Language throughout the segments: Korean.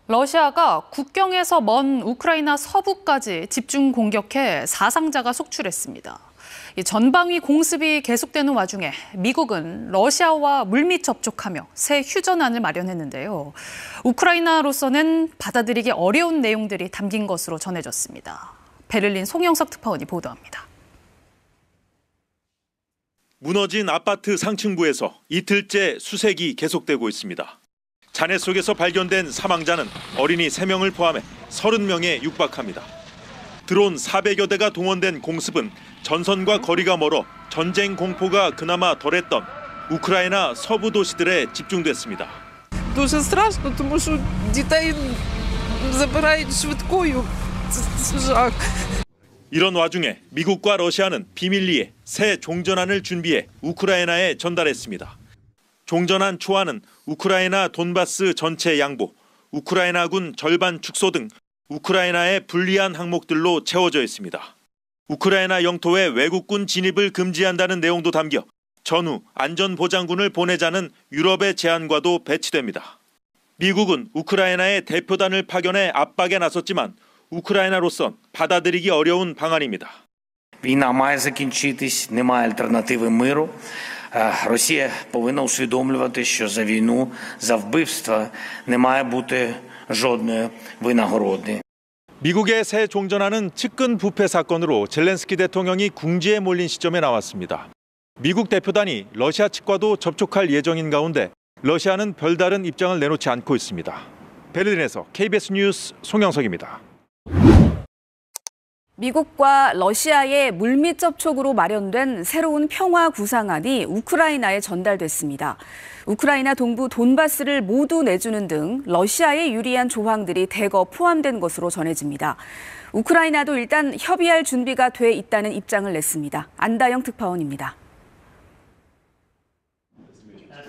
러시아가 국경에서 먼 우크라이나 서부까지 집중 공격해 사상자가 속출했습니다. 전방위 공습이 계속되는 와중에 미국은 러시아와 물밑 접촉하며 새 휴전안을 마련했는데요. 우크라이나로서는 받아들이기 어려운 내용들이 담긴 것으로 전해졌습니다. 베를린 송영석 특파원이 보도합니다. 무너진 아파트 상층부에서 이틀째 수색이 계속되고 있습니다. 잔해 속에서 발견된 사망자는 어린이 3명을 포함해 30명에 육박합니다. 드론 400여 대가 동원된 공습은 전선과 거리가 멀어 전쟁 공포가 그나마 덜했던 우크라이나 서부 도시들에 집중됐습니다. Дуже страшно, тому що дітей забирають швидкою. Це жах. 이런 와중에 미국과 러시아는 비밀리에 새 종전안을 준비해 우크라이나에 전달했습니다. 종전안 초안은 우크라이나 돈바스 전체 양보, 우크라이나군 절반 축소 등 우크라이나의 불리한 항목들로 채워져 있습니다. 우크라이나 영토에 외국군 진입을 금지한다는 내용도 담겨 전후 안전보장군을 보내자는 유럽의 제안과도 배치됩니다. 미국은 우크라이나에 대표단을 파견해 압박에 나섰지만 우크라이나로선 받아들이기 어려운 방안입니다. Війна має закінчитись, немає альтернативи миру. Росія повинна усвідомлювати, що за війну, за вбивства не має бути жодної винагороди. 미국의 새 종전안은 측근 부패 사건으로 젤렌스키 대통령이 궁지에 몰린 시점에 나왔습니다. 미국 대표단이 러시아 측과도 접촉할 예정인 가운데 러시아는 별다른 입장을 내놓지 않고 있습니다. 베를린에서 KBS 뉴스 송영석입니다. 미국과 러시아의 물밑 접촉으로 마련된 새로운 평화 구상안이 우크라이나에 전달됐습니다. 우크라이나 동부 돈바스를 모두 내주는 등 러시아에 유리한 조항들이 대거 포함된 것으로 전해집니다. 우크라이나도 일단 협의할 준비가 돼 있다는 입장을 냈습니다. 안다영 특파원입니다.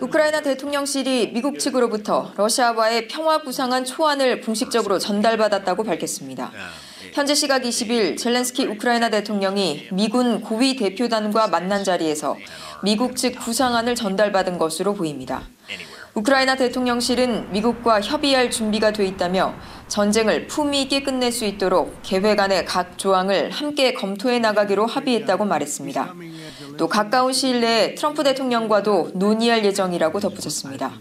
우크라이나 대통령실이 미국 측으로부터 러시아와의 평화 구상안 초안을 공식적으로 전달받았다고 밝혔습니다. 현재 시각 20일 젤렌스키 우크라이나 대통령이 미군 고위 대표단과 만난 자리에서 미국 측 구상안을 전달받은 것으로 보입니다. 우크라이나 대통령실은 미국과 협의할 준비가 돼 있다며 전쟁을 품위 있게 끝낼 수 있도록 계획 안의 각 조항을 함께 검토해 나가기로 합의했다고 말했습니다. 또 가까운 시일 내에 트럼프 대통령과도 논의할 예정이라고 덧붙였습니다.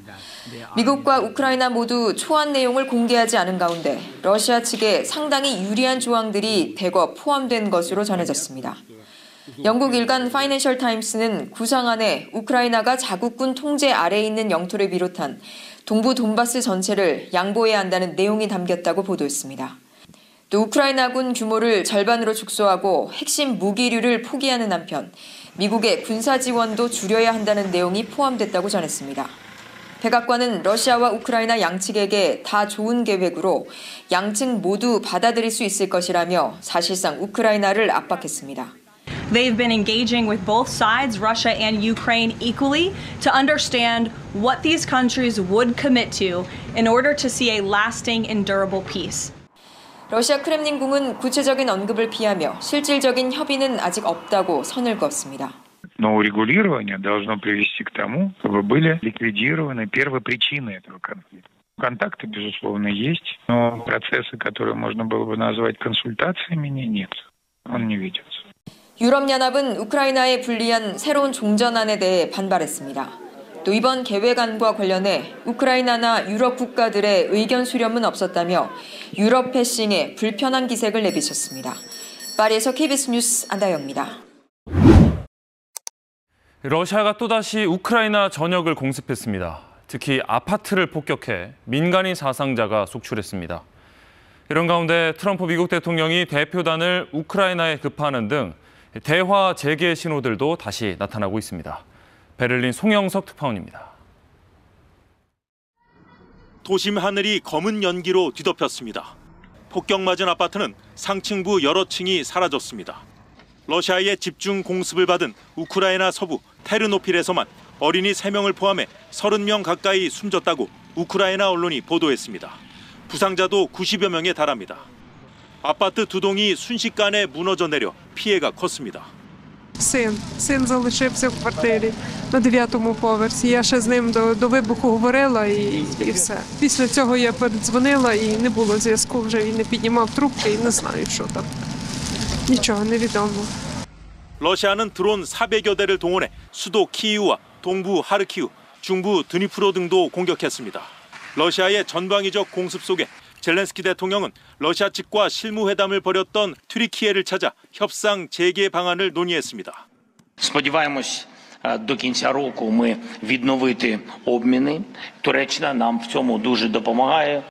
미국과 우크라이나 모두 초안 내용을 공개하지 않은 가운데 러시아 측에 상당히 유리한 조항들이 대거 포함된 것으로 전해졌습니다. 영국 일간 파이낸셜 타임스는 구상안에 우크라이나가 자국군 통제 아래에 있는 영토를 비롯한 동부 돈바스 전체를 양보해야 한다는 내용이 담겼다고 보도했습니다. 또 우크라이나군 규모를 절반으로 축소하고 핵심 무기류를 포기하는 한편 미국의 군사 지원도 줄여야 한다는 내용이 포함됐다고 전했습니다. 백악관은 러시아와 우크라이나 양측에게 다 좋은 계획으로 양측 모두 받아들일 수 있을 것이라며 사실상 우크라이나를 압박했습니다. They've been engaging with both sides, Russia and Ukraine, equally to understand what these countries would commit to in order to see a lasting and durable peace. 러시아 크렘린궁은 구체적인 언급을 피하며 실질적인 협의는 아직 없다고 선을 그었습니다. Но урегулирование должно привести к тому, чтобы были ликвидированы первопричины этого конфликта. Контакты, безусловно, есть, но процессы, которые можно было бы назвать консультациями, нет. Он не ведется. 유럽연합은 우크라이나에 불리한 새로운 종전안에 대해 반발했습니다. 또 이번 계획안과 관련해 우크라이나나 유럽 국가들의 의견 수렴은 없었다며 유럽 패싱에 불편한 기색을 내비쳤습니다. 파리에서 KBS 뉴스 안다영입니다. 러시아가 또다시 우크라이나 전역을 공습했습니다. 특히 아파트를 폭격해 민간인 사상자가 속출했습니다. 이런 가운데 트럼프 미국 대통령이 대표단을 우크라이나에 급파하는 등 대화 재개 신호들도 다시 나타나고 있습니다. 베를린 송영석 특파원입니다. 도심 하늘이 검은 연기로 뒤덮였습니다. 폭격 맞은 아파트는 상층부 여러 층이 사라졌습니다. 러시아의 집중 공습을 받은 우크라이나 서부 테르노필에서만 어린이 3명을 포함해 30명 가까이 숨졌다고 우크라이나 언론이 보도했습니다. 부상자도 90여 명에 달합니다. 아파트 2동이 순식간에 무너져 내려 피해가 컸습니다. Син залишився в квартирі на 9-му поверсі. Я ще з ним до вибуху говорила і все. Після цього я передзвонила і не було зв'язку, вже він не піднімав трубки і не знаю, що там. Нічого не відомо. 러시아는 드론 400여 대를 동원해 수도 키이우와 동부 하르키우, 중부 드니프로 등도 공격했습니다. 러시아의 전방위적 공습 속에 젤렌스키 대통령은 러시아 측과 실무회담을 벌였던 튀르키예를 찾아 협상 재개 방안을 논의했습니다. Сподіваємось, до кінця року ми відновити обміни. Туреччина нам в цьому дуже допомагає.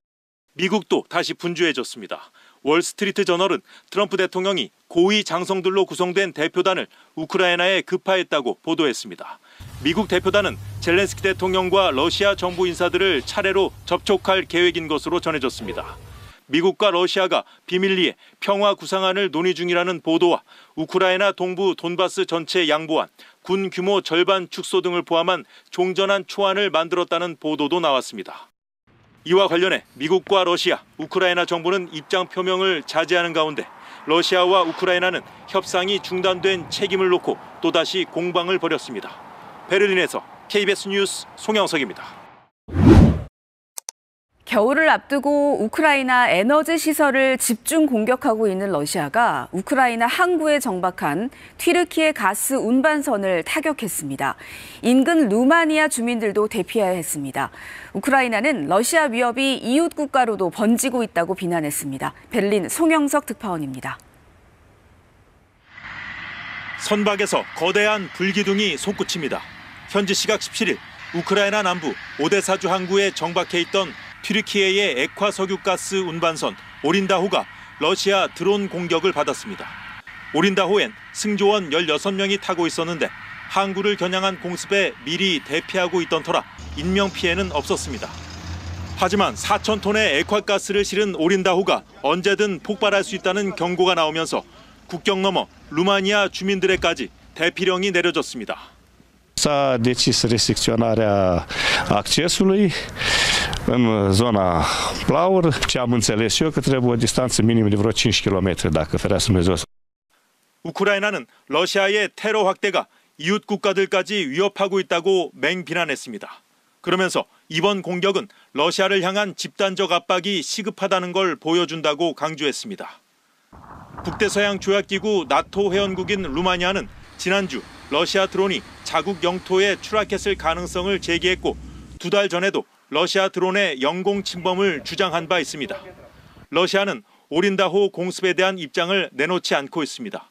미국도 다시 분주해졌습니다. 월스트리트 저널은 트럼프 대통령이 고위 장성들로 구성된 대표단을 우크라이나에 급파했다고 보도했습니다. 미국 대표단은 젤렌스키 대통령과 러시아 정부 인사들을 차례로 접촉할 계획인 것으로 전해졌습니다. 미국과 러시아가 비밀리에 평화 구상안을 논의 중이라는 보도와 우크라이나 동부 돈바스 전체 양보안, 군 규모 절반 축소 등을 포함한 종전한 초안을 만들었다는 보도도 나왔습니다. 이와 관련해 미국과 러시아, 우크라이나 정부는 입장 표명을 자제하는 가운데 러시아와 우크라이나는 협상이 중단된 책임을 놓고 또다시 공방을 벌였습니다. 베를린에서 KBS 뉴스 송영석입니다. 겨울을 앞두고 우크라이나 에너지 시설을 집중 공격하고 있는 러시아가 우크라이나 항구에 정박한 튀르키예 가스 운반선을 타격했습니다. 인근 루마니아 주민들도 대피해야 했습니다. 우크라이나는 러시아 위협이 이웃 국가로도 번지고 있다고 비난했습니다. 베를린 송영석 특파원입니다. 선박에서 거대한 불기둥이 솟구칩니다. 현지 시각 17일 우크라이나 남부 오데사주 항구에 정박해 있던 튀르키예의 액화 석유가스 운반선 오린다호가 러시아 드론 공격을 받았습니다. 오린다호엔 승조원 16명이 타고 있었는데 항구를 겨냥한 공습에 미리 대피하고 있던 터라 인명피해는 없었습니다. 하지만 4,000톤의 액화가스를 실은 오린다호가 언제든 폭발할 수 있다는 경고가 나오면서 국경 너머 루마니아 주민들에까지 대피령이 내려졌습니다. S-a decis restricționarea accesului în zona Plaur. Ce am înțeles eu că trebuie o distanță minimă de vreo 5 km dacă ferească Dumnezeu. 우크라이나는 러시아의 테러 확대가 이웃 국가들까지 위협하고 있다고 맹비난했습니다. 그러면서 이번 공격은 러시아를 향한 집단적 압박이 시급하다는 걸 보여준다고 강조했습니다. 북대서양 조약기구 나토 회원국인 루마니아는 지난주 러시아 드론이 자국 영토에 추락했을 가능성을 제기했고 2달 전에도 러시아 드론의 영공 침범을 주장한 바 있습니다. 러시아는 오린다호 공습에 대한 입장을 내놓지 않고 있습니다.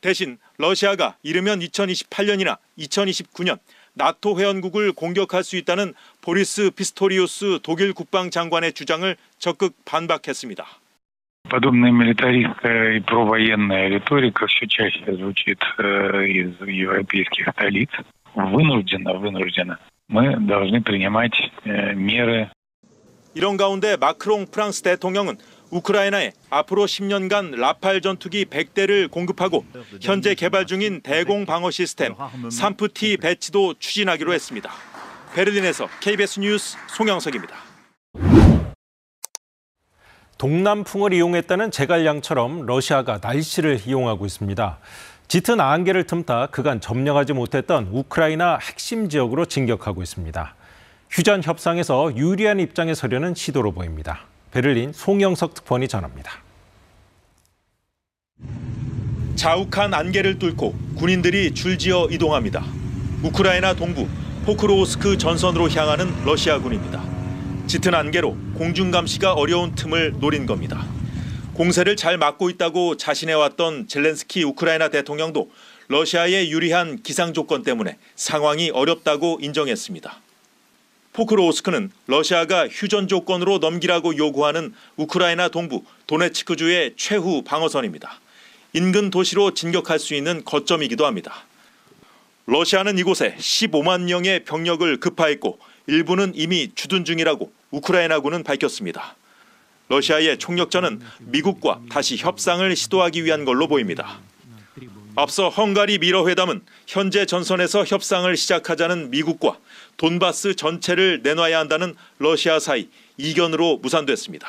대신 러시아가 이르면 2028년이나 2029년 나토 회원국을 공격할 수 있다는 보리스 피스토리우스 독일 국방장관의 주장을 적극 반박했습니다. Подобная милитаристская и провоенная риторика все чаще звучит из европейских столиц. Вынужденно мы должны принимать меры. 이런 가운데 마크롱 프랑스 대통령은 우크라이나에 앞으로 10년간 라팔 전투기 100대를 공급하고 현재 개발 중인 대공 방어 시스템 산프티 배치도 추진하기로 했습니다. 베를린에서 KBS 뉴스 송영석입니다. 동남풍을 이용했다는 제갈량처럼 러시아가 날씨를 이용하고 있습니다. 짙은 안개를 틈타 그간 점령하지 못했던 우크라이나 핵심 지역으로 진격하고 있습니다. 휴전 협상에서 유리한 입장에 서려는 시도로 보입니다. 베를린 송영석 특파원이 전합니다. 자욱한 안개를 뚫고 군인들이 줄지어 이동합니다. 우크라이나 동부 포크로우스크 전선으로 향하는 러시아군입니다. 짙은 안개로 공중 감시가 어려운 틈을 노린 겁니다. 공세를 잘 막고 있다고 자신해왔던 젤렌스키 우크라이나 대통령도 러시아의 유리한 기상 조건 때문에 상황이 어렵다고 인정했습니다. 포크로우스크는 러시아가 휴전 조건으로 넘기라고 요구하는 우크라이나 동부 도네츠크주의 최후 방어선입니다. 인근 도시로 진격할 수 있는 거점이기도 합니다. 러시아는 이곳에 15만 명의 병력을 급파했고 일부는 이미 주둔 중이라고 우크라이나군은 밝혔습니다. 러시아의 총력전은 미국과 다시 협상을 시도하기 위한 걸로 보입니다. 앞서 헝가리 미러 회담은 현재 전선에서 협상을 시작하자는 미국과 돈바스 전체를 내놔야 한다는 러시아 사이 이견으로 무산됐습니다.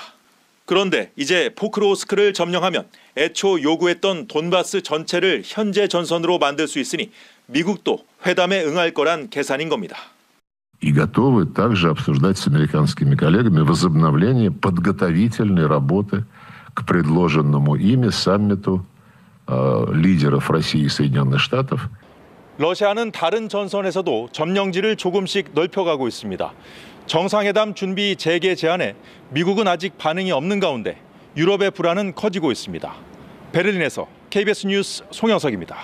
그런데 이제 포크로우스크를 점령하면 애초 요구했던 돈바스 전체를 현재 전선으로 만들 수 있으니 미국도 회담에 응할 거란 계산인 겁니다. И готовы также обсуждать с американскими коллегами возобновление подготовительной работы к предложенному ими саммиту лидеров России и Соединенных Штатов. 러시아는 다른 전선에서도 점령지를 조금씩 넓혀가고 있습니다. 정상회담 준비 재개 제안에 미국은 아직 반응이 없는 가운데 유럽의 불안은 커지고 있습니다. 베를린에서 KBS 뉴스 송영석입니다.